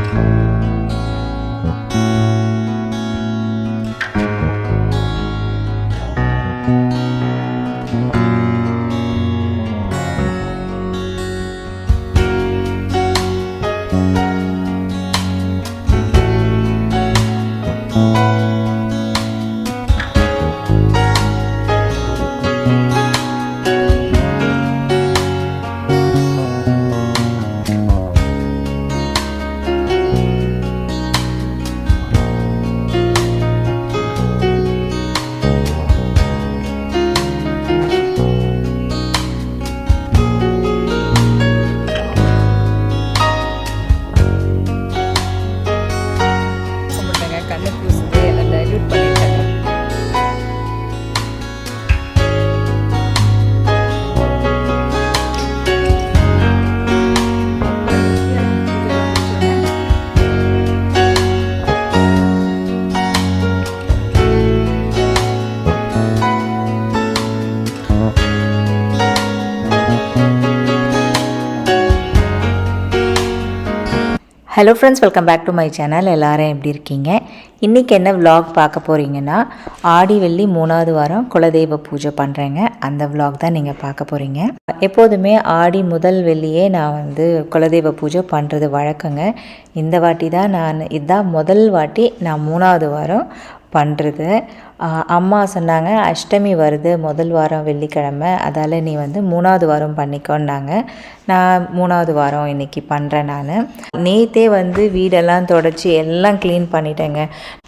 Hello friends, welcome back to my channel. எல்லோரும் எப்படி இருக்கீங்க? இன்றைக்கி என்ன விலாக் பார்க்க போகிறீங்கன்னா, ஆடி வெள்ளி 3வது வாரம் குலதெய்வ பூஜை பண்ணுறேங்க. அந்த விலாக் தான் நீங்கள் பார்க்க போகிறீங்க. எப்போதுமே ஆடி முதல் வெள்ளியே நான் குலதெய்வ பூஜை பண்ணுறது வழக்கங்க. இந்த வாட்டி தான் இதுதான் முதல் வாட்டி நான் 3வது வாரம் பண்ணுறது. அம்மா சொன்னாங்க, அஷ்டமி வருது முதல் வாரம் வெள்ளிக்கிழமை, அதால் நீ 3வது வாரம் பண்ணிக்கோன்னாங்க. நான் 3வது வாரம் இன்றைக்கி பண்ணுறேன். நான் நேற்றே வீடெல்லாம் தொடச்சி எல்லாம் க்ளீன் பண்ணிட்டேங்க.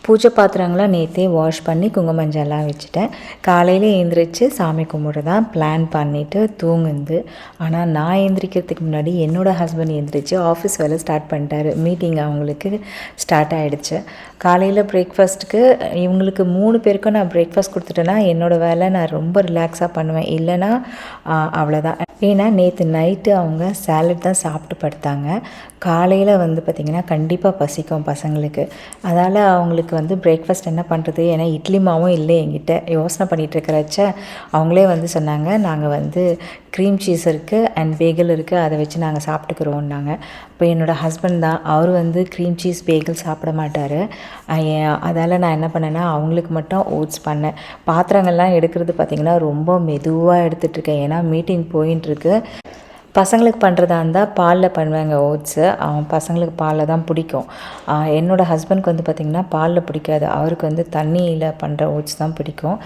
பூஜை பாத்திரங்களாம் நேற்றே வாஷ் பண்ணி குங்குமஞ்செல்லாம் வச்சுட்டேன். காலையில் எழுந்திரிச்சு சாமி கும்பிட தான் பிளான் பண்ணிவிட்டு தூங்குந்து. ஆனால் நான் எழுந்திரிக்கிறதுக்கு முன்னாடி என்னோடய ஹஸ்பண்ட் எழுந்திரிச்சு ஆஃபீஸ் வேலை ஸ்டார்ட் பண்ணிட்டாரு. மீட்டிங் அவங்களுக்கு ஸ்டார்ட் ஆகிடுச்சு. காலையில் பிரேக்ஃபாஸ்ட்டுக்கு இவங்களுக்கு 3 பேருக்கும் நான் பிரேக்ஃபாஸ்ட் கொடுத்துட்டேன்னா என்னோடய வேலை நான் ரொம்ப ரிலாக்ஸாக பண்ணுவேன். இல்லைன்னா அவ்வளோதான். ஏன்னா நேற்று நைட்டு அவங்க சாலட் தான் சாப்பிட்டு படுத்தாங்க. காலையில் பார்த்திங்கன்னா கண்டிப்பாக பசிக்கும் பசங்களுக்கு. அதால் அவங்களுக்கு பிரேக்ஃபாஸ்ட் என்ன பண்ணுறது, ஏன்னா இட்லி மாவும் இல்லை என்கிட்ட. யோசனை பண்ணிகிட்ருக்கிறச்ச அவங்களே சொன்னாங்க, நாங்கள் க்ரீம் சீஸ் இருக்குது அண்ட் பேகல் இருக்குது, அதை வச்சு நாங்கள் சாப்பிட்டுக்கிறோன்னாங்க. இப்போ என்னோடய ஹஸ்பண்ட் தான், அவர் க்ரீம் சீஸ் பேகல் சாப்பிட மாட்டார். அதால் நான் என்ன பண்ணேன்னா அவங்களுக்கு மட்டும் ஓட்ஸ் பண்ணேன். பாத்திரங்கள்லாம் எடுக்கிறது பார்த்திங்கன்னா ரொம்ப மெதுவாக எடுத்துகிட்ருக்கேன். ஏன்னா மீட்டிங் போயின்ட்டுருக்கு. பசங்களுக்கு பண்ணுறதா இருந்தால் பாலில் பண்ணுவேங்க ஓட்ஸு. பசங்களுக்கு பாலில் தான் பிடிக்கும். என்னோடய ஹஸ்பண்ட்க்கு பார்த்திங்கன்னா பாலில் பிடிக்காது. அவருக்கு தண்ணியில் பண்ணுற ஓட்ஸ் தான் பிடிக்கும்.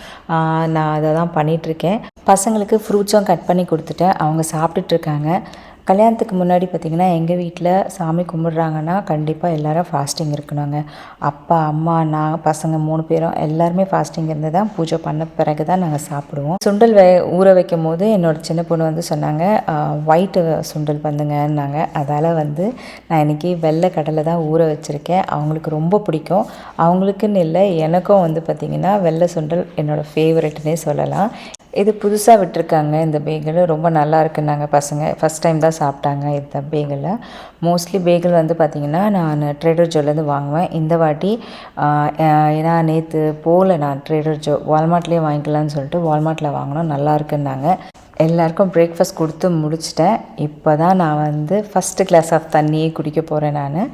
நான் அதை தான் பண்ணிகிட்ருக்கேன். பசங்களுக்கு ஃப்ரூட்ஸும் கட் பண்ணி கொடுத்துட்டேன். அவங்க சாப்பிட்டுட்ருக்காங்க. கல்யாணத்துக்கு முன்னாடி பார்த்திங்கன்னா எங்கள் வீட்டில் சாமி கும்பிட்றாங்கன்னா கண்டிப்பாக எல்லோரும் ஃபாஸ்டிங் இருக்கணுங்க. அப்பா, அம்மா, நான், பசங்க 3 பேரும் எல்லாருமே ஃபாஸ்டிங் இருந்து தான் பூஜை பண்ண பிறகு தான் நாங்கள் சாப்பிடுவோம். சுண்டல் ஊற வைக்கும் போது என்னோடய சின்ன பொண்ணு சொன்னாங்க, ஒயிட்டு சுண்டல் பண்ணுங்கன்னாங்க. அதால் நான் இன்றைக்கி வெள்ளை கடலை தான் ஊற வச்சுருக்கேன். அவங்களுக்கு ரொம்ப பிடிக்கும். அவங்களுக்குன்னு இல்லை, எனக்கும் பார்த்திங்கன்னா வெள்ளை சுண்டல் என்னோடய ஃபேவரெட்னே சொல்லலாம். இது புதுசாக விட்டுருக்காங்க. இந்த பேகல் ரொம்ப நல்லா இருக்குன்னாங்க பசங்க. ஃபஸ்ட் டைம் தான் சாப்பிட்டாங்க இந்த பேகலை. மோஸ்ட்லி பேகல் பார்த்திங்கன்னா நான் ட்ரேடர் ஜோலேருந்து வாங்குவேன். இந்த வாட்டி ஏன்னா நேற்று போகல நான் ட்ரேடர் ஜோ, வால்மார்ட்லேயே வாங்கிக்கலான்னு சொல்லிட்டு வால்மார்ட்டில் வாங்கினோம். நல்லா இருக்குன்னாங்க. எல்லாருக்கும் பிரேக்ஃபாஸ்ட் கொடுத்து முடிச்சிட்டேன். இப்போ தான் நான் ஃபஸ்ட்டு கிளாஸ் ஆஃப் தண்ணியே குடிக்க போகிறேன். நான்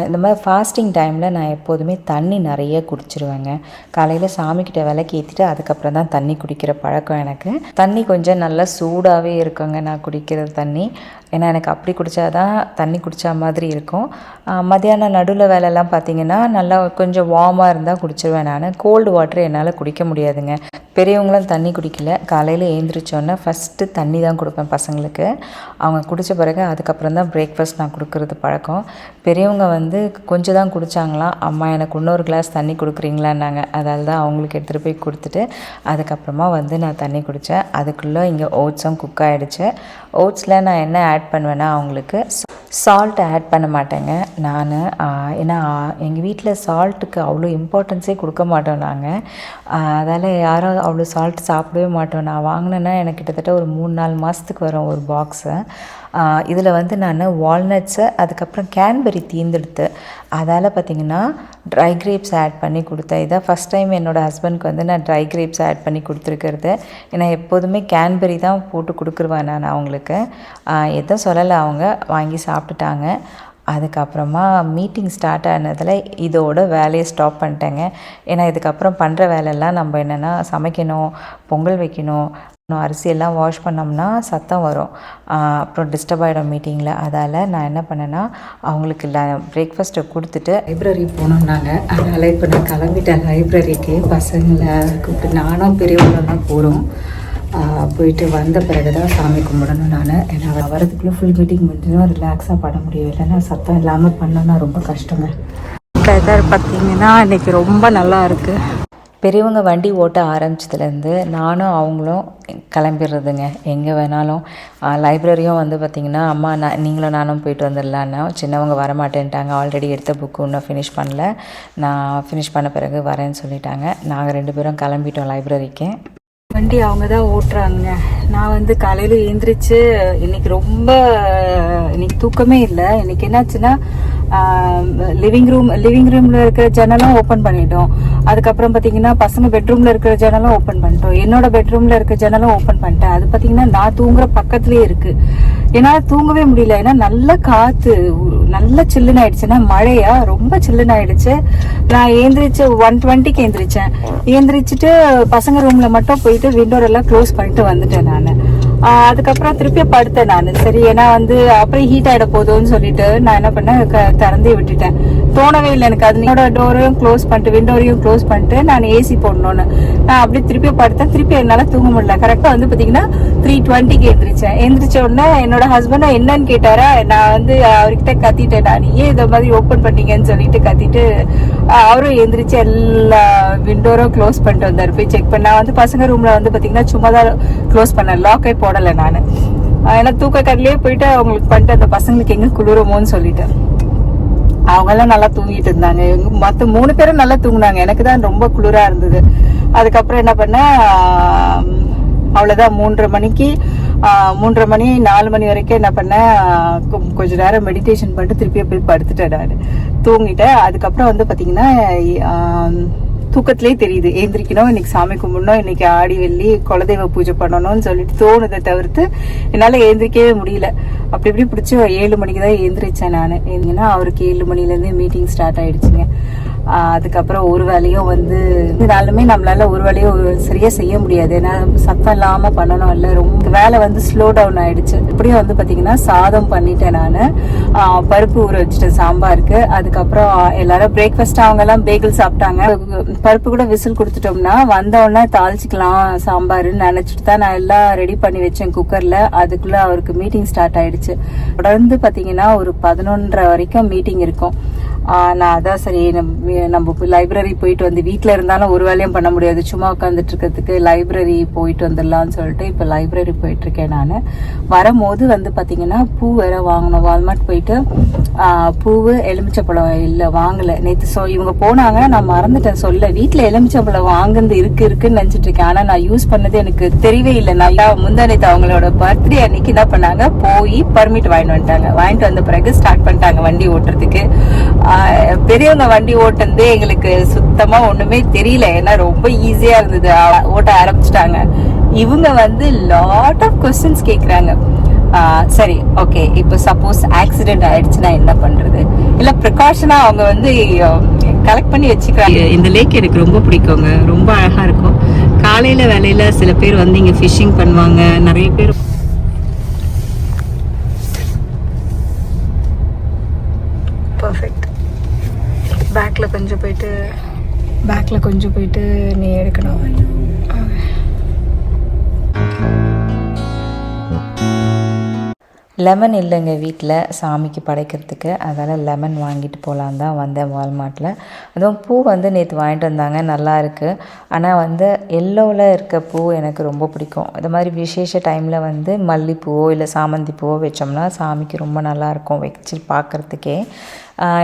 இந்த மாதிரி ஃபாஸ்டிங் டைமில் நான் எப்போதுமே தண்ணி நிறைய குடிச்சிருவேங்க. காலையில் சாமிக்கிட்ட விளக்கு ஏற்றிட்டு அதுக்கப்புறம் தான் தண்ணி குடிக்கிற பழக்கம் எனக்கு. தண்ணி கொஞ்சம் நல்லா சூடாகவே இருக்குங்க நான் குடிக்கிற தண்ணி. ஏன்னா எனக்கு அப்படி குடித்தாதான் தண்ணி குடித்தா மாதிரி இருக்கும். மத்தியானம் நடுவில் வேலைலாம் பார்த்திங்கன்னா நல்லா கொஞ்சம் வார்மாக இருந்தால் குடிச்சிருவேன். நான் கோல்டு வாட்டர் என்னால் குடிக்க முடியாதுங்க. பெரியவங்களும் தண்ணி குடிக்கல. காலையில் எழுந்திரிச்சோன்னே ஃபஸ்ட்டு தண்ணி தான் கொடுப்பேன் பசங்களுக்கு. அவங்க குடித்த பிறகு அதுக்கப்புறம் தான் பிரேக்ஃபாஸ்ட் நான் கொடுக்குறது பழக்கம். பெரியவங்க கொஞ்சம் தான் குடித்தாங்களாம். அம்மா எனக்கு இன்னொரு கிளாஸ் தண்ணி கொடுக்குறீங்களான்னாங்க. அதால் தான் அவங்களுக்கு எடுத்துகிட்டு போய் கொடுத்துட்டு அதுக்கப்புறமா நான் தண்ணி குடித்தேன். அதுக்குள்ளே இங்கே ஓட்ஸும் குக் ஆகிடுச்சு. ஓட்ஸில் நான் என்ன ஆட் பண்ணுவேன்னா அவங்களுக்கு சால்ட் ஆட் பண்ண மாட்டேங்க நான். ஏன்னா எங்கள் வீட்டில் சால்ட்டுக்கு அவ்வளோ இம்பார்ட்டன்ஸே கொடுக்க மாட்டோம் நாங்கள். அதால் யாரும் அவ்வளோ சால்ட் சாப்பிடவே மாட்டோம். நான் வாங்கினேன்னா எனக்கு கிட்டத்தட்ட ஒரு 3-4 மாதத்துக்கு வரும் ஒரு பாக்ஸு. இதில் நான் வால்நட்ஸு, அதுக்கப்புறம் கேன்பெரி தீர்ந்துடுத்து. அதால் பார்த்திங்கன்னா ட்ரை கிரேப்ஸ் ஆட் பண்ணி கொடுத்தேன். இதான் ஃபஸ்ட் டைம் என்னோடய ஹஸ்பண்ட்க்கு நான் ட்ரை கிரேப்ஸ் ஆட் பண்ணி கொடுத்துருக்கிறது. ஏன்னா எப்போதுமே கேன்பெரி தான் போட்டு கொடுக்குருவேன் நான் அவங்களுக்கு. எதுவும் சொல்லலை, அவங்க வாங்கி சாப்பிட்டுட்டாங்க. அதுக்கப்புறமா மீட்டிங் ஸ்டார்ட் ஆனதில் இதோட வேலையை ஸ்டாப் பண்ணிட்டேங்க. ஏன்னா இதுக்கப்புறம் பண்ணுற வேலையெல்லாம் நம்ம என்னென்னா சமைக்கணும், பொங்கல் வைக்கணும், அரிசியெல்லாம் வாஷ் பண்ணோம்னா சத்தம் வரும், அப்புறம் டிஸ்டர்ப் ஆகிடும் மீட்டிங்கில். அதால் நான் என்ன பண்ணேன்னா அவங்களுக்கு பிரேக்ஃபாஸ்ட்டை கொடுத்துட்டு லைப்ரரி போனோம்னாங்க. அதனால் இப்போ நான் கிளம்பிட்டேன் லைப்ரரிக்கு. பசங்களை கூப்பிட்டு நானும் பெரியவங்களும் தான் போகிறோம். போயிட்டு வந்த பிறகு தான் சாமி கும்பிடணும். நான் ஏன்னா வரதுக்குள்ளே ஃபுல் மீட்டிங் முடிஞ்சுன்னா ரிலாக்ஸாக பண்ண முடியும். இல்லைன்னா சத்தம் இல்லாமல் பண்ணோன்னா ரொம்ப கஷ்டங்க. வெதர் பார்த்திங்கன்னா இன்றைக்கி ரொம்ப நல்லா இருக்குது. பெரியவங்க வண்டி ஓட்ட ஆரம்பிச்சதுலேருந்து நானும் அவங்களும் கிளம்பிடுறதுங்க எங்கே வேணாலும். லைப்ரரியும் வந்து பார்த்திங்கன்னா அம்மா நீங்களும் நானும் போயிட்டு வந்துடலான்னா சின்னவங்க வரமாட்டேன்ட்டாங்க. ஆல்ரெடி எடுத்த புக்கு இன்னும் ஃபினிஷ் பண்ணல, நான் ஃபினிஷ் பண்ண பிறகு வரேன்னு சொல்லிட்டாங்க. நாங்கள் 2 பேரும் கிளம்பிட்டோம் லைப்ரரிக்கு. வண்டி அவங்க தான் ஓட்டுறாங்க. நான் வந்து காலையில் எழுந்திரிச்சு இன்றைக்கி இன்றைக்கி தூக்கமே இல்லை. இன்றைக்கி என்னாச்சுன்னா லிவிங் ரூமில் இருக்கிற ஜன்னலும் ஓப்பன் பண்ணிட்டோம். அதுக்கப்புறம் பார்த்தீங்கன்னா பசங்க பெட்ரூமில் இருக்கிற ஜன்னலும் ஓப்பன் பண்ணிட்டோம். என்னோட பெட்ரூமில் இருக்கிற ஜன்னலும் ஓப்பன் பண்ணிட்டேன். அது பார்த்தீங்கன்னா நான் தூங்குற பக்கத்துலேயே இருக்குது. என்னால் தூங்கவே முடியல. ஏன்னா நல்ல காற்று, நல்ல சில்லுன்னு ஆயிடுச்சுன்னா மழையா ரொம்ப சில்லுன்னு ஆயிடுச்சு. நான் ஏந்திரிச்சு 1:20க்கு ஏந்திரிச்சிட்டு பசங்க ரூமில் மட்டும் போயிட்டு விண்டோரெல்லாம் க்ளோஸ் பண்ணிட்டு வந்துட்டேன் நான். அதுக்கப்புறம் திருப்பி படுத்தேன் நான். சரி, ஏன்னா வந்து அப்புறம் ஹீட் ஆகிட போதும்னு சொல்லிட்டு நான் என்ன பண்ணேன், திறந்தே விட்டுட்டேன். தோணவே இல்லை எனக்கு. அது என்னோட டோரையும் க்ளோஸ் பண்ணிட்டு விண்டோரையும் க்ளோஸ் பண்ணிட்டு நான் ஏசி போடணும்னு நான் அப்படியே திருப்பி படுத்தேன். திருப்பி என்னால் தூங்க முடியல. கரெக்டாக வந்து பார்த்தீங்கன்னா 3:20க்கு எந்திரிச்ச உடனே என்னோட ஹஸ்பண்டும் என்னன்னு கேட்டாரா. நான் வந்து அவர்கிட்ட கத்திட்டேன், நான் ஏன் இதை மாதிரி ஓப்பன் பண்ணீங்கன்னு சொல்லிட்டு கத்திட்டு அவரும் எந்திரிச்சு எல்லா விண்டோரும் க்ளோஸ் பண்ணிட்டு வந்தார். போய் செக் பண்ண வந்து பசங்க ரூம்ல வந்து பார்த்தீங்கன்னா சும்மா தான் க்ளோஸ் பண்ணேன், லாக்கே போடலை நான். ஏன்னா தூக்க கடலையே போயிட்டு அவங்களுக்கு பண்ணிட்டு அந்த பசங்களுக்கு எங்கே குளிருமோன்னு சொல்லிட்டேன். அவங்கெல்லாம் நல்லா தூங்கிட்டு இருந்தாங்க. மற்ற 3 பேரும் நல்லா தூங்கினாங்க. எனக்கு தான் ரொம்ப குளிரா இருந்தது. அதுக்கப்புறம் என்ன பண்ணேன், அவ்வளோதான் 3:30 மணி 4 மணி வரைக்கும் என்ன பண்ணேன், கொஞ்ச நேரம் மெடிடேஷன் பண்ணிட்டு திருப்பி போய் படுத்துட்டேன் நான், தூங்கிட்டேன். அதுக்கப்புறம் வந்து பார்த்தீங்கன்னா தூக்கத்திலே தெரியுது எந்திரிக்கணும், இன்னைக்கு சாமி கும்பிடணும், இன்னைக்கு ஆடி வெள்ளி குலதெய்வ பூஜை பண்ணணும்னு சொல்லிட்டு தோணுதை தவிர்த்து என்னால் ஏந்திரிக்கவே முடியல. அப்படி இப்படி பிடிச்சி 7 மணிக்கு தான் ஏந்திரிச்சேன் நான். ஏன்னா அவருக்கு 7 மணிலேருந்து மீட்டிங் ஸ்டார்ட் ஆயிடுச்சுங்க. அதுக்கப்புறம் ஒரு வேலையும் வந்து இருந்தாலுமே நம்மளால ஒரு வேலையும் சரியா செய்ய முடியாது. ஏன்னா சத்தம் இல்லாம பண்ணணும். இல்லை ரொம்ப வேலை வந்து ஸ்லோ டவுன் ஆயிடுச்சு. இப்படியும் வந்து பாத்தீங்கன்னா சாதம் பண்ணிட்டேன் நான். பருப்பு ஊற வச்சுட்டேன் சாம்பாருக்கு. அதுக்கப்புறம் எல்லாரும் பிரேக்ஃபாஸ்ட் அவங்க எல்லாம் பேகிள் சாப்பிட்டாங்க. பருப்பு கூட விசில் கொடுத்துட்டோம்னா வந்தோடனே தாளிச்சுக்கலாம் சாம்பார்ன்னு நினைச்சிட்டு தான் நான் எல்லாம் ரெடி பண்ணி வச்சேன் குக்கர்ல. அதுக்குள்ள அவருக்கு மீட்டிங் ஸ்டார்ட் ஆயிடுச்சு. தொடர்ந்து பாத்தீங்கன்னா ஒரு 11:30 வரைக்கும் மீட்டிங் இருக்கும். நான் அதான் சரி நம்ம லைப்ரரி போயிட்டு வந்து வீட்டில் இருந்தாலும் ஒரு வேலையும் பண்ண முடியாது, சும்மா உட்காந்துட்டு இருக்கிறதுக்கு லைப்ரரி போயிட்டு வந்துடலாம்னு சொல்லிட்டு இப்போ லைப்ரரி போயிட்டு இருக்கேன் நான். வரும்போது வந்து பார்த்தீங்கன்னா பூ வேற வாங்கணும். வால்மார்ட் போயிட்டு பூவு எலுமிச்சப்பழம் இல்லை வாங்கலை நேற்று. இவங்க போனாங்க, நான் மறந்துட்டேன் சொல்ல. வீட்டில் எலுமிச்சப்பழம் வாங்குறது இருக்குன்னு நினச்சிட்டு இருக்கேன். ஆனால் நான் யூஸ் பண்ணது எனக்கு தெரியவே இல்லை. நல்லா முந்தானேத்து அவங்களோட பர்த்டே அன்னைக்கு என்ன பண்ணாங்க, போய் பர்மிட் வாங்கிட்டு வந்த பிறகு ஸ்டார்ட் பண்ணிட்டாங்க வண்டி ஓட்டுறதுக்கு. பெரியவங்க வண்டி ஓட்டுறது எங்களுக்கு சுத்தமா ஒண்ணுமே தெரியல. ஏன்னா ரொம்ப ஈஸியா இருந்தது, ஓட்ட ஆரம்பிச்சிட்டாங்க. இவங்க வந்து லாட் ஆஃப் கொஸ்டின்ஸ் கேக்குறாங்க. சரி, ஓகே, இப்போ சப்போஸ் ஆக்சிடென்ட் ஆயிடுச்சுன்னா என்ன பண்றது, இல்ல ப்ரிகாஷனா அவங்க வந்து கலெக்ட் பண்ணி வச்சுக்கிறாங்க. இந்த லேக் எனக்கு ரொம்ப பிடிக்குங்க, ரொம்ப அழகா இருக்கும். காலையில வேலையில சில பேர் வந்து இங்க ஃபிஷிங் பண்ணுவாங்க. நிறைய பேர் பர்ஃபெக்ட். பேக்கில் கொஞ்சம் போயிட்டு நீ எடுக்கணும். லெமன் இல்லைங்க வீட்டில் சாமிக்கு படைக்கிறதுக்கு, அதனால் லெமன் வாங்கிட்டு போகலான் தான் வந்தேன் வால்மார்ட்டில். அதுவும் பூ வந்து நேற்று வாங்கிட்டு வந்தாங்க, நல்லா இருக்குது. ஆனால் வந்து எல்லோவில் இருக்க பூ எனக்கு ரொம்ப பிடிக்கும். இது மாதிரி விசேஷ டைமில் வந்து மல்லிப்பூவோ இல்லை சாமந்தி பூவோ வச்சோம்னா சாமிக்கு ரொம்ப நல்லாயிருக்கும் வச்சு பார்க்குறதுக்கே.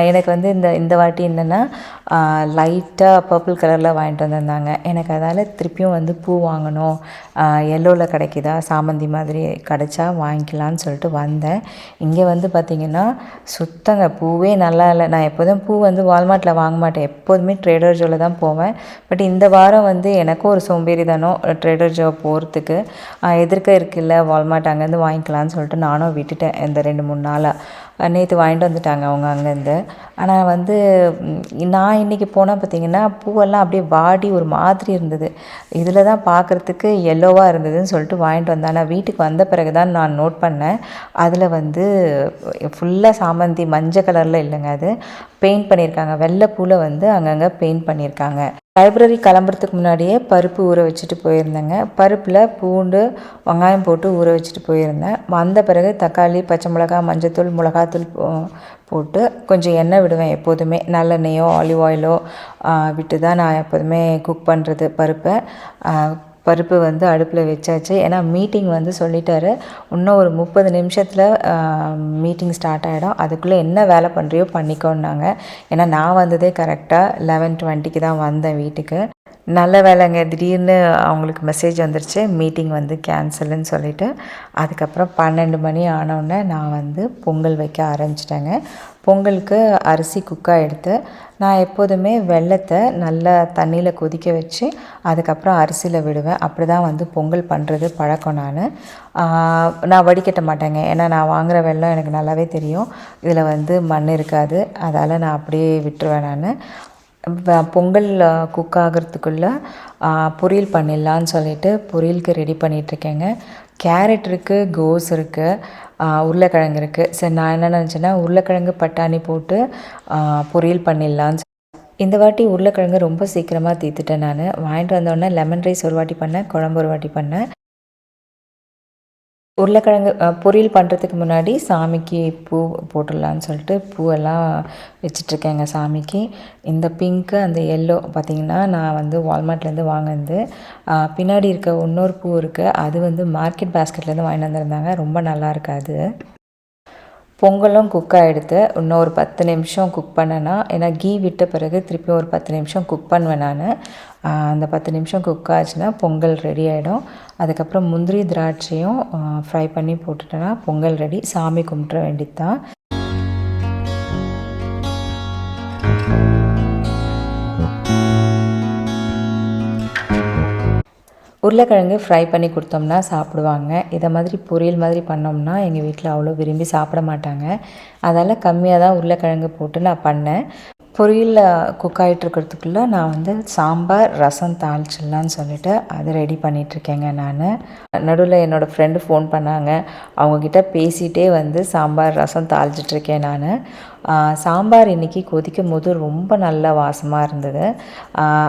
எனக்கு வந்து இந்த வாட்டி என்னென்னா லைட்டாக பர்பிள் கலரில் வாங்கிட்டு வந்திருந்தாங்க. எனக்கு அதால் திருப்பியும் வந்து பூ வாங்கணும், எல்லோவில் கிடைக்குதா சாமந்தி மாதிரி கிடைச்சா வாங்கிக்கலான்னு சொல்லிட்டு வந்தேன். இங்கே வந்து பார்த்திங்கன்னா சுத்தங்க பூவே நல்லா இல்லை. நான் எப்போதும் பூ வந்து வால்மார்ட்டில் வாங்க மாட்டேன், எப்போதுமே ட்ரேடர் ஜோவில் தான் போவேன். பட் இந்த வாரம் வந்து எனக்கும் ஒரு சோம்பேறி தானோ ட்ரேடர் ஜோ போகிறதுக்கு. எதிர்க்க இருக்குல்ல வால்மார்ட், அங்கேருந்து வாங்கிக்கலான்னு சொல்லிட்டு நானும் விட்டுட்டேன் இந்த 2-3 நாளாக. நேற்று வாங்கிட்டு வந்துட்டாங்க அவங்க அங்கேருந்து. ஆனால் வந்து நான் இன்றைக்கி போனால் பார்த்திங்கன்னா பூவெல்லாம் அப்படியே வாடி ஒரு மாதிரி இருந்தது. இதில் தான் பார்க்குறதுக்கு எல்லோவாக இருந்ததுன்னு சொல்லிட்டு வாங்கிட்டு வந்தேன். ஆனால் வீட்டுக்கு வந்த பிறகு தான் நான் நோட் பண்ணேன், அதில் வந்து ஃபுல்லாக சாமந்தி மஞ்சள் கலரில் இல்லைங்க, அது பெயிண்ட் பண்ணியிருக்காங்க. வெள்ளை பூவில் வந்து அங்கங்கே பெயிண்ட் பண்ணியிருக்காங்க. லைப்ரரி கிளம்புறதுக்கு முன்னாடியே பருப்பு ஊற வச்சுட்டு போயிருந்தேங்க. பருப்பில் பூண்டு வெங்காயம் போட்டு ஊற வச்சுட்டு போயிருந்தேன். வந்த பிறகு தக்காளி, பச்சை மிளகா, மஞ்சத்தூள், மிளகாத்தூள் போட்டு கொஞ்சம் எண்ணெய் விடுவேன். எப்போதுமே நல்லெண்ணெயோ ஆலிவ் ஆயிலோ விட்டு தான் நான் எப்போதுமே குக் பண்ணுறது பருப்பை. பருப்பு வந்து அடுப்பில் வச்சாச்சு. ஏன்னா மீட்டிங் வந்து சொல்லிட்டாரு, இன்னும் ஒரு 30 நிமிஷத்தில் மீட்டிங் ஸ்டார்ட் ஆகிடும், அதுக்குள்ளே என்ன வேலை பண்ணுறியோ பண்ணிக்கோன்னாங்க. ஏன்னா நான் வந்ததே கரெக்டாக 11:20க்கு தான் வந்தேன் வீட்டுக்கு. நல்ல வேலைங்க, திடீர்னு அவங்களுக்கு மெசேஜ் வந்துருச்சு மீட்டிங் வந்து கேன்சல்னு சொல்லிவிட்டு. அதுக்கப்புறம் 12 மணி ஆனோடனே நான் வந்து பொங்கல் வைக்க ஆரம்பிச்சிட்டேங்க. பொங்கலுக்கு அரிசி குக்காக எடுத்து நான் எப்போதுமே வெல்லத்தை நல்லா தண்ணியில் கொதிக்க வச்சு அதுக்கப்புறம் அரிசியில் விடுவேன். அப்படி தான் வந்து பொங்கல் பண்ணுறது பழக்கம். நான் வடிகட்ட மாட்டேங்க. ஏன்னா நான் வாங்குகிற வெல்லம் எனக்கு நல்லாவே தெரியும் இதில் வந்து மண் இருக்காது, அதால் நான் அப்படியே விட்டுருவேன். பொங்கல் குக் ஆகிறதுக்குள்ளே பொரியல் பண்ணிடலான்னு சொல்லிவிட்டு பொரியலுக்கு ரெடி பண்ணிகிட்ருக்கேங்க. கேரட் இருக்குது, கோஸ் இருக்குது, உருளைக்கிழங்கு இருக்குது. சரி, நான் என்ன நினச்சேன்னா உருளைக்கிழங்கு பட்டாணி போட்டு பொரியல் பண்ணிடலான்னு. இந்த வாட்டி உருளைக்கிழங்கு ரொம்ப சீக்கிரமாக தீர்த்துட்டேன். நான் வாங்கிட்டு வந்தோடனே லெமன் ரைஸ் ஒரு வாட்டி பண்ணேன், குழம்பு ஒரு வாட்டி பண்ணேன். உருளைக்கிழங்கு பொரியல் பண்ணுறதுக்கு முன்னாடி சாமிக்கு பூ போட்டுடலான்னு சொல்லிட்டு பூவெல்லாம் வச்சிட்ருக்கேங்க சாமிக்கு. இந்த பிங்க்கு அந்த எல்லோ பார்த்திங்கன்னா நான் வந்து வால்மார்ட்லேருந்து வாங்கினது. பின்னாடி இருக்க இன்னொரு பூ இருக்குது, அது வந்து மார்க்கெட் பேஸ்கெட்லேருந்து வாங்கிட்டு வந்திருந்தாங்க, ரொம்ப நல்லா இருக்காது. பொங்கலும் குக் ஆகிடுது. இன்னும் ஒரு 10 நிமிஷம் குக் பண்ணேன்னா, ஏன்னா கீ விட்ட பிறகு திருப்பி ஒரு 10 நிமிஷம் குக் பண்ணுவேன் நான். அந்த 10 நிமிஷம் குக் ஆச்சுன்னா பொங்கல் ரெடி ஆகிடும். அதுக்கப்புறம் முந்திரி திராட்சையும் ஃப்ரை பண்ணி போட்டுட்டேன்னா பொங்கல் ரெடி. சாமி கும்பிட்ற வேண்டியது தான். உருளைக்கிழங்கு ஃப்ரை பண்ணி கொடுத்தோம்னா சாப்பிடுவாங்க. இதை மாதிரி பொரியல் மாதிரி பண்ணோம்னா எங்கள் வீட்டில் அவ்வளோ விரும்பி சாப்பிட மாட்டாங்க. அதால் கம்மியாக தான் உருளைக்கிழங்கு போட்டு நான் பண்ணேன். பொரியல் குக் ஆகிட்டுருக்கிறதுக்குள்ளே நான் வந்து சாம்பார் ரசம் தாளிச்சிடலான்னு சொல்லிவிட்டு அதை ரெடி பண்ணிகிட்ருக்கேங்க. நான் நடுவில் என்னோடய ஃப்ரெண்டு ஃபோன் பண்ணாங்க, அவங்கக்கிட்ட பேசிகிட்டே வந்து சாம்பார் ரசம் தாளிச்சிட்ருக்கேன் நான். சாம்பார் இன்றைக்கி கொதிக்கும் போது ரொம்ப நல்ல வாசமாக இருந்தது.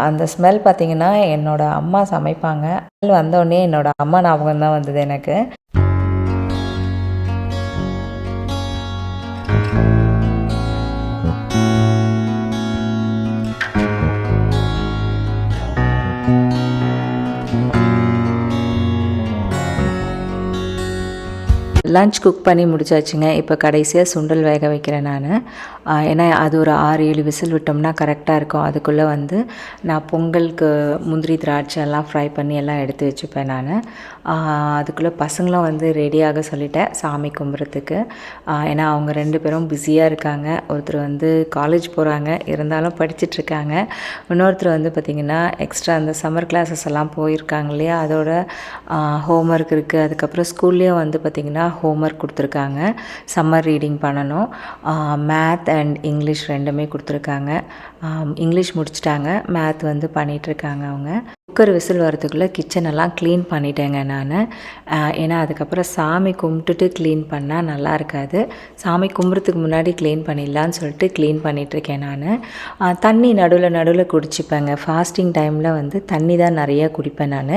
அந்த ஸ்மெல் பார்த்திங்கன்னா என்னோடய அம்மா சமைப்பாங்க. வந்தோடனே என்னோடய அம்மா ஞாபகம் தான் வந்தது எனக்கு. லன்ச் குக் பண்ணி முடிச்சாச்சுங்க. இப்போ கடைசியாக சுண்டல் வேக வைக்கிறேன் நான். ஏன்னா அது ஒரு 6-7 விசில் விட்டோம்னா கரெக்டாக இருக்கும். அதுக்குள்ளே வந்து நான் பொங்கலுக்கு முந்திரி திராட்சை எல்லாம் ஃப்ரை பண்ணி எல்லாம் எடுத்து வச்சுப்பேன் நான். அதுக்குள்ளே பசங்களும் வந்து ரெடியாக சொல்லிட்டேன் சாமி கும்பிட்றதுக்கு. ஏன்னா அவங்க 2 பேரும் பிஸியாக இருக்காங்க. ஒருத்தர் வந்து காலேஜ் போகிறாங்க, இருந்தாலும் படிச்சிட்ருக்காங்க. இன்னொருத்தர் வந்து பார்த்திங்கன்னா எக்ஸ்ட்ரா அந்த சம்மர் கிளாஸஸ் எல்லாம் போயிருக்காங்க இல்லையா, அதோட ஹோம்ஒர்க் இருக்குது. அதுக்கப்புறம் ஸ்கூல்லேயும் வந்து பார்த்திங்கன்னா ஹோம்ஒர்க் கொடுத்துருக்காங்க, சம்மர் ரீடிங் பண்ணணும். மேத் அண்ட் இங்கிலீஷ் 2மே கொடுத்துருக்காங்க. இங்கிலீஷ் முடிச்சிட்டாங்க, மேத் வந்து பண்ணிகிட்ருக்காங்க அவங்க. குக்கர் விசில் வரதுக்குள்ளே கிச்சனெல்லாம் க்ளீன் பண்ணிட்டேங்க நான். ஏன்னா அதுக்கப்புறம் சாமி கும்பிட்டுட்டு க்ளீன் பண்ணால் நல்லா இருக்காது. சாமி கும்பிட்றதுக்கு முன்னாடி க்ளீன் பண்ணிடலான்னு சொல்லிட்டு க்ளீன் பண்ணிகிட்ருக்கேன் நான். தண்ணி நடுவில் குடிச்சிப்பேங்க. ஃபாஸ்டிங் டைமில் வந்து தண்ணி தான் நிறையா குடிப்பேன் நான்.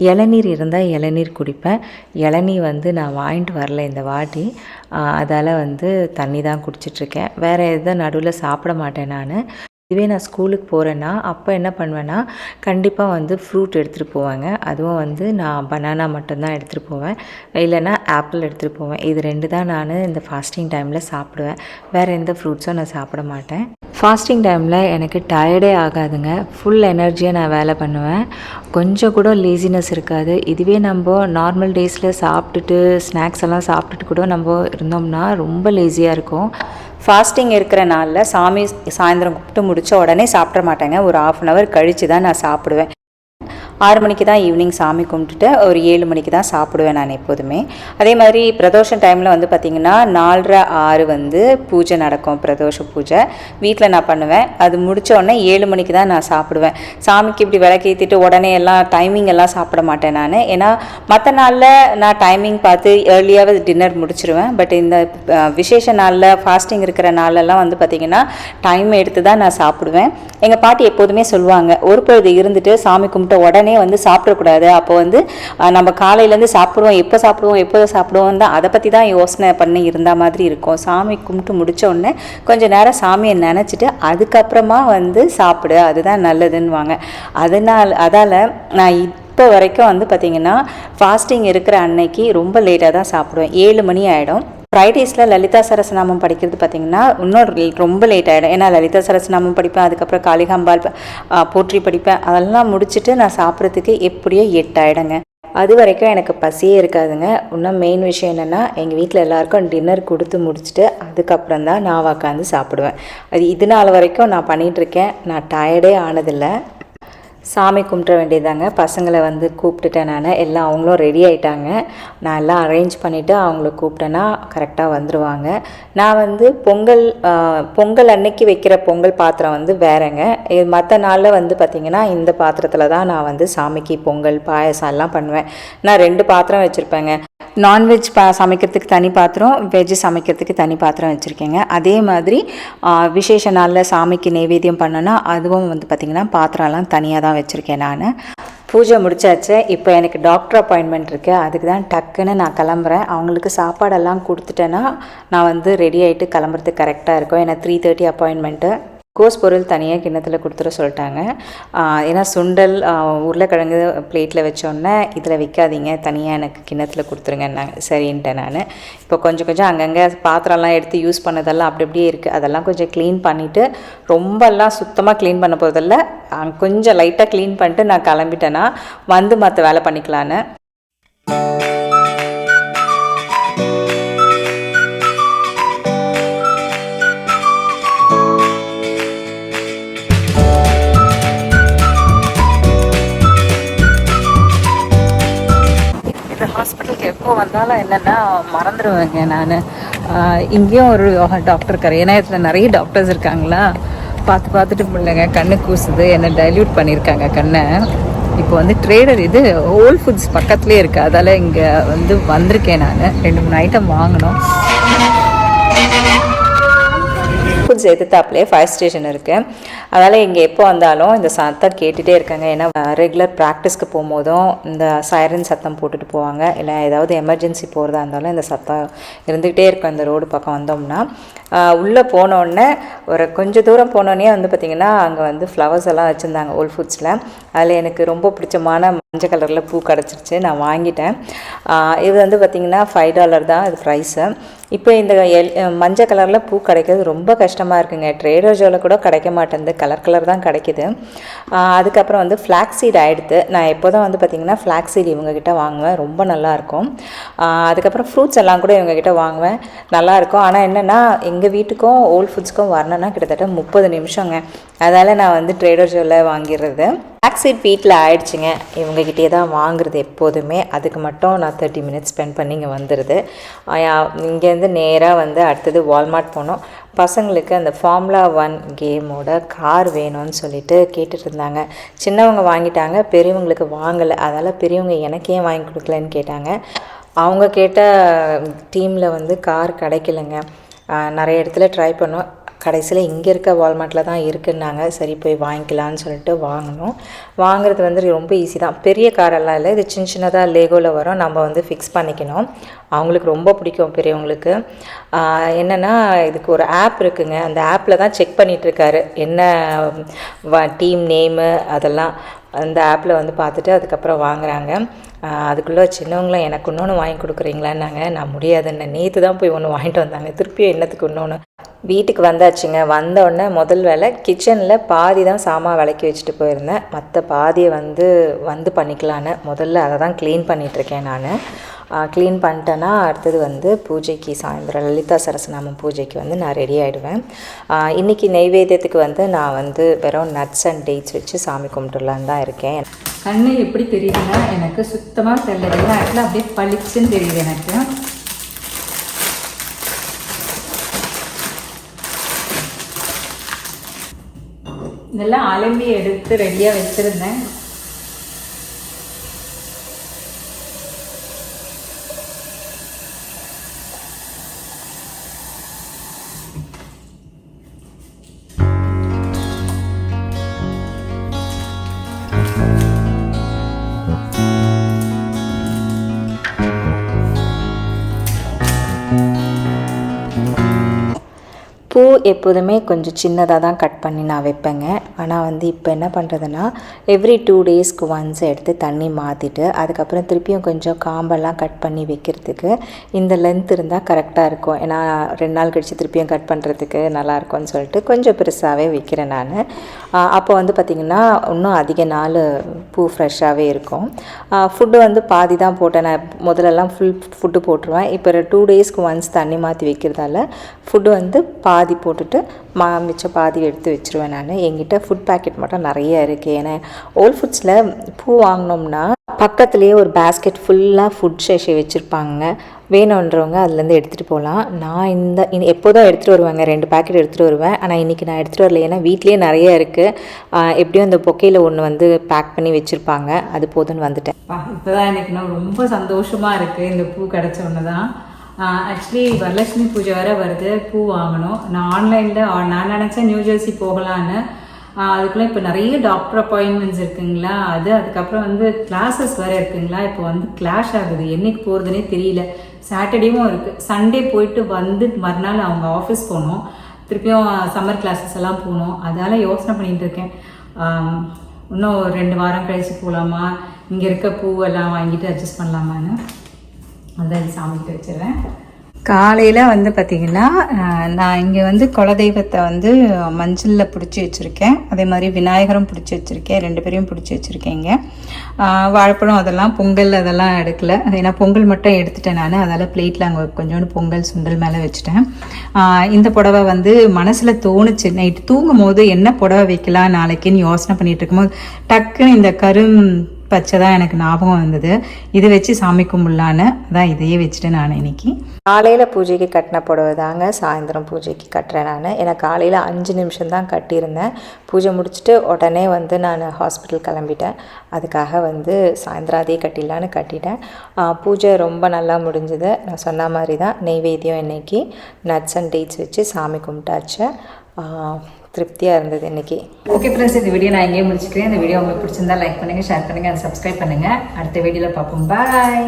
இளநீர் இருந்தால் இளநீர் குடிப்பேன். இளநீ வந்து நான் வாங்கிட்டு வரல இந்த வாட்டி, அதால் வந்து தண்ணி தான் குடிச்சிட்ருக்கேன். வேறு எதுவும் நடுவில் சாப்பிட மாட்டேன் நான். இதுவே நான் ஸ்கூலுக்கு போகிறேன்னா அப்போ என்ன பண்ணுவேன்னா கண்டிப்பாக வந்து ஃப்ரூட் எடுத்துகிட்டு போவேங்க. அதுவும் வந்து நான் பனானா மட்டும்தான் எடுத்துகிட்டு போவேன், இல்லைன்னா ஆப்பிள் எடுத்துகிட்டு போவேன். இது 2 தான் நான் இந்த ஃபாஸ்டிங் டைமில் சாப்பிடுவேன். வேறு எந்த ஃப்ரூட்ஸும் நான் சாப்பிட மாட்டேன். ஃபாஸ்டிங் டைமில் எனக்கு டயர்டே ஆகாதுங்க. ஃபுல் எனர்ஜியாக நான் வேலை பண்ணுவேன், கொஞ்சம் கூட லேசினஸ் இருக்காது. இதுவே நம்ம நார்மல் டேஸில் சாப்பிட்டுட்டு ஸ்நாக்ஸ் எல்லாம் சாப்பிட்டுட்டு கூட நம்ம இருந்தோம்னா ரொம்ப லேசியாக இருக்கும். ஃபாஸ்டிங் இருக்கிற நாளில் சாமி சாயந்தரம் கும்பிட்டு முடித்த உடனே சாப்பிட மாட்டேங்க. ஒரு 1/2 அன் ஹவர் கழித்து தான் நான் சாப்பிடுவேன். 6 மணிக்கு தான் ஈவினிங் சாமி கும்பிட்டுட்டு ஒரு 7 மணிக்கு தான் சாப்பிடுவேன் நான் எப்போதுமே. அதே மாதிரி பிரதோஷம் டைமில் வந்து பார்த்திங்கன்னா 4:30 6 வந்து பூஜை நடக்கும். பிரதோஷ பூஜை வீட்டில் நான் பண்ணுவேன். அது முடித்த உடனே 7 மணிக்கு தான் நான் சாப்பிடுவேன். சாமிக்கு இப்படி விளக்கேற்றிட்டு உடனே எல்லாம் டைமிங் எல்லாம் சாப்பிட மாட்டேன் நான். ஏன்னா மற்ற நாளில் நான் டைமிங் பார்த்து ஏர்லியாகவே டின்னர் முடிச்சிருவேன். பட் இந்த விசேஷ நாளில் ஃபாஸ்டிங் இருக்கிற நாளெல்லாம் வந்து பார்த்திங்கன்னா டைம் எடுத்து தான் நான் சாப்பிடுவேன். எங்கள் பாட்டி எப்போதுமே சொல்லுவாங்க, ஒரு பொழுது இருந்துட்டு சாமி கும்பிட்ட உடனே வந்து சாப்பிடக்கூடாது. அப்போ வந்து நம்ம காலையிலேருந்து எப்போ சாப்பிடுவோம் தான் அதை பற்றி தான் யோசனை பண்ணி இருந்த மாதிரி இருக்கும். சாமி கும்பிட்டு முடித்த உடனே கொஞ்சம் நேரம் சாமியை நினச்சிட்டு அதுக்கப்புறமா வந்து சாப்பிடு, அதுதான் நல்லதுன்னுவாங்க. அதால் நான் இப்போ வரைக்கும் வந்து பார்த்திங்கன்னா ஃபாஸ்டிங் இருக்கிற அன்னைக்கு ரொம்ப லேட்டாக தான் சாப்பிடுவேன். 7 மணி ஆகிடும். ஃப்ரைடேஸில் லலிதா சரஸ்நாமம் படிக்கிறது பார்த்திங்கன்னா இன்னும் ரொம்ப லேட் ஆகிடும். ஏன்னா லலிதா சரஸ்நாமம் படிப்பேன், அதுக்கப்புறம் காளிகாம்பாள் போற்றி படிப்பேன். அதெல்லாம் முடிச்சுட்டு நான் சாப்பிட்றதுக்கு எப்படியோ 8 ஆகிடுங்க. அது வரைக்கும் எனக்கு பசியே இருக்காதுங்க. இன்னும் மெயின் விஷயம் என்னென்னா எங்கள் வீட்டில் எல்லாருக்கும் டின்னர் கொடுத்து முடிச்சுட்டு அதுக்கப்புறம் தான் நான் உட்காந்து சாப்பிடுவேன். அது இது நாள் வரைக்கும் நான் பண்ணிகிட்ருக்கேன். நான் டயர்டே ஆனதில்லை. சாமி கும்பிட வேண்டியதாங்க. பசங்களை வந்து கூப்பிட்டுட்டேன் நான். எல்லாம் அவங்களும் ரெடி ஆகிட்டாங்க. நான் எல்லாம் அரேஞ்ச் பண்ணிவிட்டு அவங்கள கூப்பிட்டேன்னா கரெக்டாக வந்துடுவாங்க. நான் வந்து பொங்கல் அன்னைக்கு வைக்கிற பொங்கல் பாத்திரம் வந்து வேறங்க. மற்ற நாளில் வந்து பார்த்திங்கன்னா இந்த பாத்திரத்தில் தான் நான் வந்து சாமிக்கு பொங்கல் பாயசம் எல்லாம் பண்ணுவேன். நான் 2 பாத்திரம் வச்சுருப்பேங்க. நான்வெஜ் சமைக்கிறதுக்கு தனி பாத்திரம், வெஜ்ஜு சமைக்கிறதுக்கு தனி பாத்திரம் வச்சுருக்கேங்க. அதே மாதிரி விசேஷ நாளில் சாமிக்கு நைவேத்தியம் பண்ணோன்னா அதுவும் வந்து பார்த்திங்கன்னா பாத்திரம்லாம் தனியாக தான் வச்சுருக்கேன் நான். பூஜை முடிச்சாச்சு. இப்போ எனக்கு டாக்டர் அப்பாயின்மெண்ட் இருக்குது. அதுக்கு தான் டக்குன்னு நான் கிளம்புறேன். அவங்களுக்கு சாப்பாடெல்லாம் கொடுத்துட்டேன்னா நான் வந்து ரெடி ஆகிட்டு கிளம்புறதுக்கு கரெக்டாக இருக்கும். ஏன்னா 3:30 அப்பாயின்மெண்ட்டு. கோஸ் பொருள் தனியாக கிண்ணத்தில் கொடுத்துட சொல்லிட்டாங்க. ஏன்னா சுண்டல் உருளைக்கிழங்கு பிளேட்டில் வச்சோன்னே இதில் வைக்காதீங்க, தனியாக எனக்கு கிண்ணத்தில் கொடுத்துருங்கன்னாங்க. சரின்ட்டேன் நான். இப்போ கொஞ்சம் அங்கங்கே பாத்திரம்லாம் எடுத்து யூஸ் பண்ணதெல்லாம் அப்படி அப்படியே இருக்குது. அதெல்லாம் கொஞ்சம் க்ளீன் பண்ணிவிட்டு, ரொம்பலாம் சுத்தமாக க்ளீன் பண்ண போகிறதில்ல, கொஞ்சம் லைட்டாக க்ளீன் பண்ணிட்டு நான் கிளம்பிட்டேன்னா வந்து மற்ற வேலை பண்ணிக்கலான்னு. ஹாஸ்பிட்டலுக்கு எப்போ வந்தாலும் என்னென்னா மறந்துடுவேங்க நான். இங்கேயும் ஒரு டாக்டர் இருக்கார். ஏன்னா இதில் நிறைய டாக்டர்ஸ் இருக்காங்களா, பார்த்துட்டு பிள்ளைங்க கண்ணு கூசுது, என்னை டைல்யூட் பண்ணியிருக்காங்க கண்ணை. இப்போ வந்து ட்ரேடர் இது ஹோல் ஃபுட்ஸ் பக்கத்துலேயே இருக்குது. அதால் இங்கே வந்து வந்திருக்கேன் நான். 2-3 ஐட்டம் வாங்கணும். ஃபுட்ஸ் எதிர்த்தாப்புலேயே ஃபயர் ஸ்டேஷன் இருக்குது. அதனால் இங்கே எப்போ வந்தாலும் இந்த சத்தம் கேட்டுகிட்டே இருக்காங்க. ஏன்னா ரெகுலர் ப்ராக்டிஸ்க்கு போகும்போதும் இந்த சைரன் சத்தம் போட்டுட்டு போவாங்க. இல்லை ஏதாவது எமர்ஜென்சி போகிறதா இருந்தாலும் இந்த சத்தம் இருந்துக்கிட்டே இருக்கும். இந்த ரோடு பக்கம் வந்தோம்னா உள்ளே போனோடனே ஒரு கொஞ்சம் தூரம் போனோடனே வந்து பார்த்திங்கன்னா அங்கே வந்து ஃப்ளவர்ஸ் எல்லாம் வச்சுருந்தாங்க ஹோல் ஃபுட்ஸில். அதில் எனக்கு ரொம்ப பிடிச்சமான மஞ்சள் கலரில் பூ கிடச்சிருச்சு. நான் வாங்கிட்டேன். இது வந்து பார்த்திங்கன்னா $5 தான் இது ப்ரைஸு. இப்போ இந்த மஞ்சள் கலரில் பூ கிடைக்கிறது ரொம்ப கஷ்டமாக இருக்குங்க. ட்ரேடர் ஜோவில் கூட கிடைக்க மாட்டேங்குது, கலர் தான் கிடைக்கிது. அதுக்கப்புறம் வந்து ஃப்ளாக்ஸீட் ஆகிடுது. நான் எப்போதும் வந்து பார்த்திங்கன்னா ஃப்ளாக்ஸீட் இவங்ககிட்ட வாங்குவேன், ரொம்ப நல்லாயிருக்கும். அதுக்கப்புறம் ஃப்ரூட்ஸ் எல்லாம் கூட இவங்ககிட்ட வாங்குவேன், நல்லாயிருக்கும். ஆனால் என்னென்னா எங்கள் வீட்டுக்கும் ஓல்ட் ஃபுட்ஸ்க்கும் வரணுன்னா கிட்டத்தட்ட 30 நிமிஷங்க. அதனால் நான் வந்து ட்ரேடர் ஜோவில் வாங்கிடுறது. ஃப்ளாக்ஸீட் வீட்டில் ஆயிடுச்சுங்க. இவங்ககிட்டே தான் வாங்குறது எப்போதுமே. அதுக்கு மட்டும் நான் 30 மினிட்ஸ் ஸ்பெண்ட் பண்ணி இங்கே வந்துடுது. இங்கேருந்து நேராக வந்து அடுத்தது வால்மார்ட் போனோம். பசங்களுக்கு அந்த ஃபார்முலா 1 கேமோட கார் வேணும்னு சொல்லிட்டு கேட்டுட்டு இருந்தாங்க. சின்னவங்க வாங்கிட்டாங்க, பெரியவங்களுக்கு வாங்கலை. அதனால் பெரியவங்க எனக்கு ஏன் வாங்கி கொடுக்கலன்னு கேட்டாங்க. அவங்க கேட்ட டீமில் வந்து கார் கிடைக்கலங்க. நிறைய இடத்துல ட்ரை பண்ணோம். கடைசியில் இங்கே இருக்க வால்மார்ட்டில் தான் இருக்குன்னாங்க. சரி போய் வாங்கிக்கலான்னு சொல்லிட்டு வாங்குறது வந்து ரொம்ப ஈஸி தான். பெரிய காரெல்லாம் இல்லை, இது சின்னதாக லேகோவில் வரும். நம்ம வந்து ஃபிக்ஸ் பண்ணிக்கணும். அவங்களுக்கு ரொம்ப பிடிக்கும் பெரியவங்களுக்கு. என்னென்னா இதுக்கு ஒரு ஆப் இருக்குங்க. அந்த ஆப்பில் தான் செக் பண்ணிகிட்ருக்காரு என்ன டீம் நேமு அதெல்லாம். அந்த ஆப்பில் வந்து பார்த்துட்டு அதுக்கப்புறம் வாங்குகிறாங்க. அதுக்குள்ளே சின்னவங்களாம் எனக்கு இன்னொன்று வாங்கி கொடுக்குறீங்களான்னாங்க. நான் முடியாதுன்னு நேற்று தான் போய் ஒன்று வாங்கிட்டு வந்தாங்க. திருப்பியும் என்னத்துக்கு இன்னொன்று. வீட்டுக்கு வந்தாச்சுங்க. வந்தோடனே முதல் வேலை கிச்சனில் பாதி தான் சாமான் விளக்கி வச்சுட்டு போயிருந்தேன். மற்ற பாதியை வந்து பண்ணிக்கலான்னு முதல்ல அதை தான் க்ளீன் பண்ணிகிட்ருக்கேன் நான். க்ளீன் பண்ணிட்டேன்னா அடுத்தது வந்து பூஜைக்கு சாயந்தரம் லலிதா சரஸ்நாமம் பூஜைக்கு வந்து நான் ரெடி ஆகிடுவேன். இன்றைக்கி நெய்வேத்தியத்துக்கு வந்து நான் வந்து வெறும் நட்ஸ் அண்ட் டேட்ஸ் வச்சு சாமி கும்பிட்டுலான்னு தான் இருக்கேன். கண்ணு எப்படி தெரியுதுன்னா எனக்கு சுத்தமாக தெரியல, எல்லா இடத்துல அப்படியே பளிச்சுன்னு தெரியுது எனக்கு. இதெல்லாம் அலம்பி எடுத்து ரெடியாக வச்சுருந்தேன். பூ எப்போதுமே கொஞ்சம் சின்னதாக தான் கட் பண்ணி நான் வைப்பேங்க. ஆனால் வந்து இப்போ என்ன பண்ணுறதுன்னா எவ்ரி 2 டேஸ்க்கு ஒன்ஸ் எடுத்து தண்ணி மாற்றிட்டு அதுக்கப்புறம் திருப்பியும் கொஞ்சம் காம்பெல்லாம் கட் பண்ணி வைக்கிறதுக்கு இந்த லென்த் இருந்தால் கரெக்டாக இருக்கும். ஏன்னா 2 நாள் கழித்து திருப்பியும் கட் பண்ணுறதுக்கு நல்லாயிருக்கும்னு சொல்லிட்டு கொஞ்சம் பெருசாகவே வைக்கிறேன் நான். அப்போ வந்து பார்த்திங்கன்னா இன்னும் அதிக நாள் பூ ஃப்ரெஷ்ஷாகவே இருக்கும். ஃபுட்டு வந்து பாதி தான் போட்டேன். நான் முதலெல்லாம் ஃபுல் ஃபுட்டு போட்டுருவேன். இப்போ 2 டேஸ்க்கு ஒன்ஸ் தண்ணி மாற்றி வைக்கிறதால ஃபுட்டு வந்து பாதி போட்டுட்டு மிச்சம் பாதி எடுத்து வச்சுருவேன் நான். என்கிட்ட ஃபுட் பேக்கெட் மட்டும் நிறைய இருக்குது. ஏன்னா ஓல் ஃபுட்ஸில் பூ வாங்கினோம்னா பக்கத்துலேயே ஒரு பேஸ்கெட் ஃபுல்லாக ஃபுட் சேஷை வச்சுருப்பாங்க. வேணுன்றவங்க அதுலேருந்து எடுத்துகிட்டு போகலாம். நான் எப்போதும் எடுத்துகிட்டு வருவாங்க, 2 பேக்கெட் எடுத்துகிட்டு வருவேன். ஆனால் இன்றைக்கி நான் எடுத்துகிட்டு வரல, ஏன்னா வீட்லேயே நிறைய இருக்குது. எப்படியும் அந்த பொக்கையில் ஒன்று வந்து பேக் பண்ணி வச்சுருப்பாங்க, அது போதுன்னு வந்துட்டேன். இப்போ தான் எனக்கு நான் ரொம்ப சந்தோஷமாக இருக்குது இந்த பூ கிடச்ச ஒன்று தான். ஆக்சுவலி வரலட்சுமி பூஜை வேறு வருது, பூ வாங்கணும். நான் ஆன்லைனில் நான் நினச்சேன் நியூ ஜெர்சி போகலான்னு. அதுக்குள்ளே இப்போ நிறைய டாக்டர் அப்பாயின்மெண்ட்ஸ் இருக்குங்களா, அதுக்கப்புறம் வந்து கிளாஸஸ் வேறு இருக்குங்களா. இப்போ வந்து கிளாஷ் ஆகுது, என்றைக்கு போகிறதுனே தெரியல. சாட்டர்டேவும் இருக்குது. சண்டே போயிட்டு வந்து மறுநாள் அவங்க ஆஃபீஸ் போகணும், திருப்பியும் சம்மர் கிளாஸஸ் எல்லாம் போகணும். அதனால் யோசனை பண்ணிகிட்டு இருக்கேன், இன்னும் 2 வாரம் கழித்து போகலாமா, இங்கே இருக்க பூவெல்லாம் வாங்கிட்டு அட்ஜஸ்ட் பண்ணலாமான்னு. அதான் சாமிக்கிட்ட வச்சிடுறேன். காலையில் வந்து பார்த்திங்கன்னா நான் இங்கே வந்து குலதெய்வத்தை வந்து மஞ்சளில் பிடிச்சி வச்சுருக்கேன். அதே மாதிரி விநாயகரும் பிடிச்சி வச்சுருக்கேன், 2 பேரையும் பிடிச்சி வச்சுருக்கேங்க. வாழைப்பழம் அதெல்லாம் பொங்கல் அதெல்லாம் எடுக்கலை, ஏன்னா பொங்கல் மட்டும் எடுத்துட்டேன் நான். அதால் பிளேட்டில் அங்கே கொஞ்சோண்டு பொங்கல் சுண்டல் மேலே வச்சுட்டேன். இந்த புடவை வந்து மனசில் தோணுச்சு, நைட்டு தூங்கும் போது என்ன புடவை வைக்கலாம் நாளைக்குன்னு யோசனை பண்ணிகிட்டு இருக்கும்போது டக்குன்னு இந்த பச்சை தான் எனக்கு ஞாபகம் வந்தது. இதை வச்சு சாமி கும்பிடலான்னு அதான் இதையே வச்சுட்டு நான் இன்னைக்கு காலையில் பூஜைக்கு கட்டின புடவை தாங்க சாயந்தரம் பூஜைக்கு கட்டுறேன் நான். ஏன்னா காலையில் 5 நிமிஷம் தான் கட்டியிருந்தேன். பூஜை முடிச்சுட்டு உடனே வந்து நான் ஹாஸ்பிட்டல் கிளம்பிட்டேன். அதுக்காக வந்து சாயந்தரம் அதே கட்டிடலான்னு கட்டிட்டேன். பூஜை ரொம்ப நல்லா முடிஞ்சுது. நான் சொன்ன மாதிரி தான் நெய்வேத்தியம் இன்றைக்கி நட்ஸ் அண்ட் டேட்ஸ் வச்சு சாமி கும்பிட்டாச்சு. திருப்தியாக இருந்தது இன்றைக்கி. ஓகே ஃப்ரெண்ட்ஸ், இந்த வீடியோ நான் எங்கேயே முடிச்சுக்கிறேன். இந்த வீடியோ உங்களுக்கு பிடிச்சிருந்தா லைக் பண்ணுங்கள், ஷேர் பண்ணுங்கள், அண்ட் சப்ஸ்கிரைப் பண்ணுங்கள். அடுத்த வீடியோவில் பார்ப்போம். பாய்.